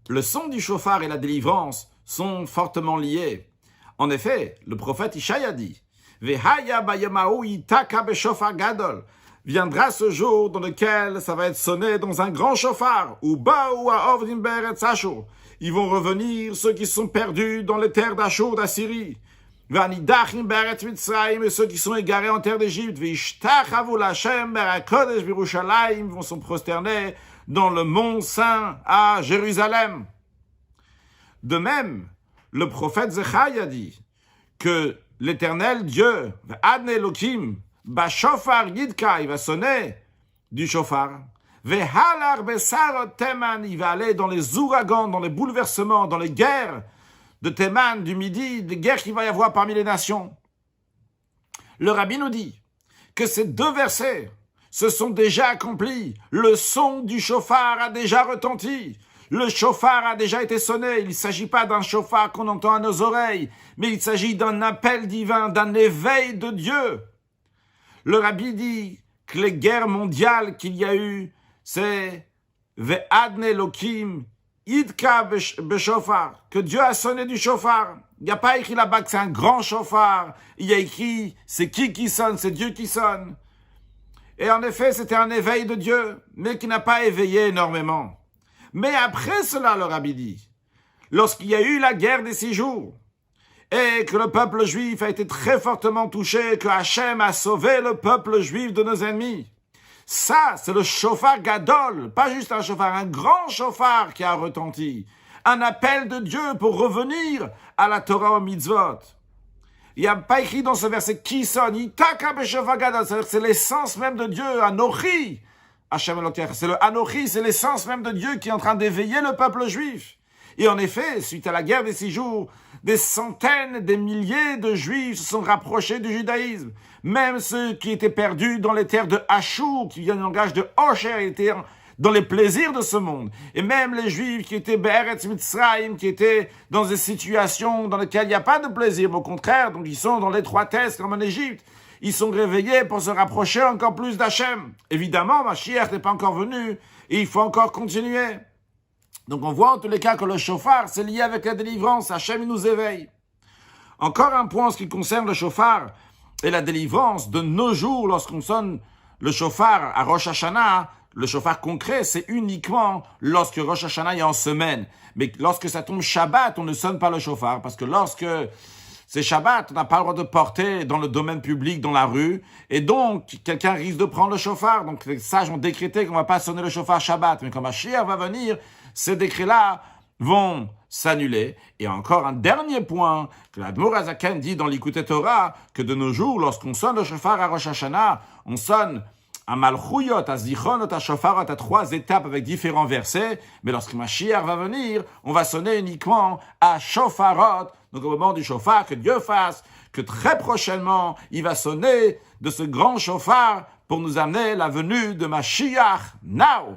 le son du chauffard et la délivrance sont fortement liés. En effet, le prophète Ishaïa dit « Vehaya bayamahu itaka beshofar gadol » viendra ce jour dans lequel ça va être sonné dans un grand chauffard, ou Baou ha'ovdim be'eretz Ashur. Ils vont revenir, ceux qui sont perdus dans les terres d'Ashur, d'Assyrie. V'anidachim be'eretz Mitzrayim, et ceux qui sont égarés en terre d'Égypte. V'ishtachavu l'Hashem be'akodesh b'Yerushalayim, vont se prosterner dans le mont Saint à Jérusalem. De même, le prophète Zechaïa dit que l'Éternel Dieu, Adne Elohim, Bashofar Yidka, il va sonner du chauffard. Vehalar Besarot Teman, il va aller dans les ouragans, dans les bouleversements, dans les guerres de Teman, du Midi, des guerres qu'il va y avoir parmi les nations. Le Rabbi nous dit que ces deux versets se sont déjà accomplis. Le son du chauffard a déjà retenti. Le chauffard a déjà été sonné. Il ne s'agit pas d'un chauffard qu'on entend à nos oreilles, mais il s'agit d'un appel divin, d'un éveil de Dieu. Le Rabbi dit que les guerres mondiales qu'il y a eu, c'est Ve'adne Elohim Yidka Beshofar, que Dieu a sonné du chauffard. Il n'y a pas écrit là-bas que c'est un grand chauffard. Il y a écrit c'est qui sonne, c'est Dieu qui sonne. Et en effet, c'était un éveil de Dieu, mais qui n'a pas éveillé énormément. Mais après cela, le Rabbi dit, lorsqu'il y a eu la guerre des 6 jours, et que le peuple juif a été très fortement touché, que Hachem a sauvé le peuple juif de nos ennemis. Ça, c'est le chauffard gadol, pas juste un chauffard, un grand chauffard qui a retenti. Un appel de Dieu pour revenir à la Torah au mitzvot. Il n'y a pas écrit dans ce verset qui sonne, Itaka b'shofar gadol, c'est-à-dire que c'est l'essence même de Dieu, Anochi. Hachem Elokecha, c'est le Anochi, c'est l'essence même de Dieu qui est en train d'éveiller le peuple juif. Et en effet, suite à la guerre des 6 jours, des centaines, des milliers de Juifs se sont rapprochés du judaïsme. Même ceux qui étaient perdus dans les terres de Ashur, qui viennent du langage de Osher, étaient dans les plaisirs de ce monde. Et même les Juifs qui étaient Be'eretz Mitzrayim, qui étaient dans des situations dans lesquelles il n'y a pas de plaisir, mais au contraire, donc ils sont dans l'étroitesse comme en Égypte. Ils sont réveillés pour se rapprocher encore plus d'Hachem. Évidemment, Mashiach n'est pas encore venu, et il faut encore continuer. Donc on voit en tous les cas que le chauffard, c'est lié avec la délivrance. Hachem, il nous éveille. Encore un point en ce qui concerne le chauffard et la délivrance. De nos jours, lorsqu'on sonne le chauffard à Rosh Hashanah, le chauffard concret, c'est uniquement lorsque Rosh Hashanah est en semaine. Mais lorsque ça tombe Shabbat, on ne sonne pas le chauffard. Parce que lorsque c'est Shabbat, on n'a pas le droit de porter dans le domaine public, dans la rue. Et donc, quelqu'un risque de prendre le chauffard. Donc les sages ont décrété qu'on ne va pas sonner le chauffard Shabbat. Mais quand Mashiach va venir, ces décrets-là vont s'annuler. Et encore un dernier point, que l'Admor Hazaken dit dans l'Ikouté Torah, que de nos jours, lorsqu'on sonne le chauffard à Rosh Hashanah, on sonne à Malchuyot, à Zichronot, à Shofarot, à 3 étapes avec différents versets. Mais lorsque Mashiach va venir, on va sonner uniquement à Shofarot. Donc au moment du chauffard, que Dieu fasse que très prochainement, il va sonner de ce grand chauffard pour nous amener la venue de Mashiach now.